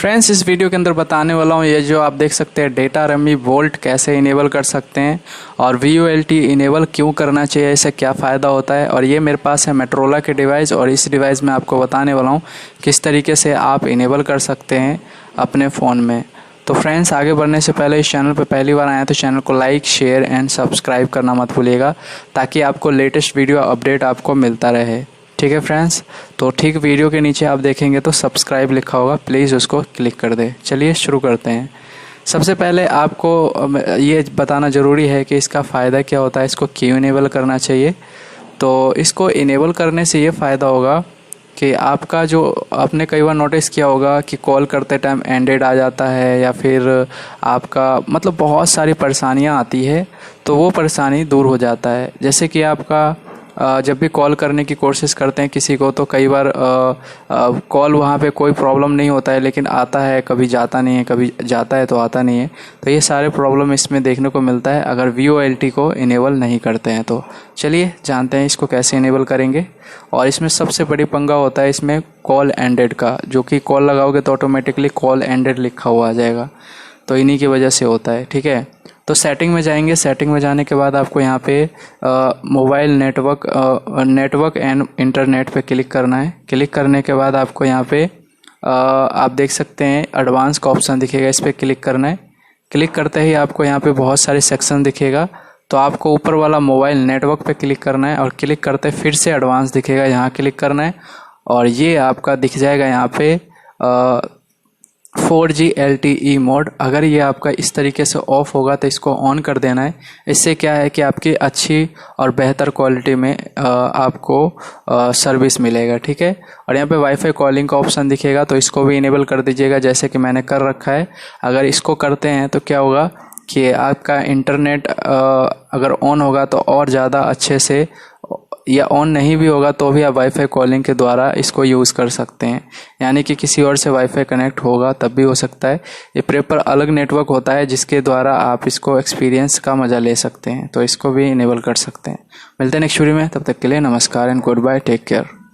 Friends, इस video के अंदर बताने वाला हूँ ये जो आप देख सकते हैं डेटा रमी वोल्ट कैसे इनेबल कर सकते हैं और VoLTE इनेबल क्यों करना चाहिए, इससे क्या फ़ायदा होता है। और ये मेरे पास है मोटोरोला के डिवाइस और इस डिवाइस में आपको बताने वाला हूँ किस तरीके से आप इनेबल कर सकते हैं अपने फ़ोन में। तो फ्रेंड्स, आगे बढ़ने से पहले इस चैनल पर पहली बार आए हैं तो चैनल को लाइक शेयर एंड सब्सक्राइब करना मत भूलिएगा ताकि आपको लेटेस्ट वीडियो अपडेट आपको मिलता रहे। ठीक है फ्रेंड्स, तो ठीक वीडियो के नीचे आप देखेंगे तो सब्सक्राइब लिखा होगा, प्लीज़ उसको क्लिक कर दें। चलिए शुरू करते हैं। सबसे पहले आपको ये बताना ज़रूरी है कि इसका फ़ायदा क्या होता है, इसको क्यों इनेबल करना चाहिए। तो इसको इनेबल करने से ये फ़ायदा होगा कि आपका जो आपने कई बार नोटिस किया होगा कि कॉल करते टाइम एंडेड आ जाता है या फिर आपका मतलब बहुत सारी परेशानियां आती है, तो वो परेशानी दूर हो जाता है। जैसे कि आपका जब भी कॉल करने की कोशिश करते हैं किसी को तो कई बार कॉल वहाँ पे कोई प्रॉब्लम नहीं होता है, लेकिन आता है कभी जाता नहीं है, कभी जाता है तो आता नहीं है। तो ये सारे प्रॉब्लम इसमें देखने को मिलता है अगर VoLTE को इनेबल नहीं करते हैं। तो चलिए जानते हैं इसको कैसे इनेबल करेंगे। और इसमें सबसे बड़ी पंगा होता है इसमें कॉल एंडेड का, जो कि कॉल लगाओगे तो ऑटोमेटिकली कॉल एंडेड लिखा हुआ आ जाएगा, तो इन्हीं की वजह से होता है। ठीक है, तो सेटिंग में जाएंगे। सेटिंग में जाने के बाद आपको यहाँ पे मोबाइल नेटवर्क एंड इंटरनेट पे क्लिक करना है। क्लिक करने के बाद आपको यहाँ पे आप देख सकते हैं एडवांस का ऑप्शन दिखेगा, इस पर क्लिक करना है। क्लिक करते ही आपको यहाँ पे बहुत सारे सेक्शन दिखेगा, तो आपको ऊपर वाला मोबाइल नेटवर्क पे क्लिक करना है और क्लिक करते फिर से एडवांस दिखेगा, यहाँ क्लिक करना है और ये आपका दिख जाएगा यहाँ पे 4G LTE मोड। अगर ये आपका इस तरीके से ऑफ होगा तो इसको ऑन कर देना है। इससे क्या है कि आपकी अच्छी और बेहतर क्वालिटी में आपको सर्विस मिलेगा। ठीक है, और यहाँ पे वाईफाई कॉलिंग का ऑप्शन दिखेगा, तो इसको भी इनेबल कर दीजिएगा जैसे कि मैंने कर रखा है। अगर इसको करते हैं तो क्या होगा कि आपका इंटरनेट अगर ऑन होगा तो और ज़्यादा अच्छे से, या ऑन नहीं भी होगा तो भी आप वाईफाई कॉलिंग के द्वारा इसको यूज़ कर सकते हैं। यानी कि किसी और से वाईफाई कनेक्ट होगा तब भी हो सकता है। ये प्रॉपर अलग नेटवर्क होता है जिसके द्वारा आप इसको एक्सपीरियंस का मज़ा ले सकते हैं, तो इसको भी इनेबल कर सकते हैं। मिलते हैं नेक्स्ट वीडियो में, तब तक के लिए नमस्कार and goodbye, take care.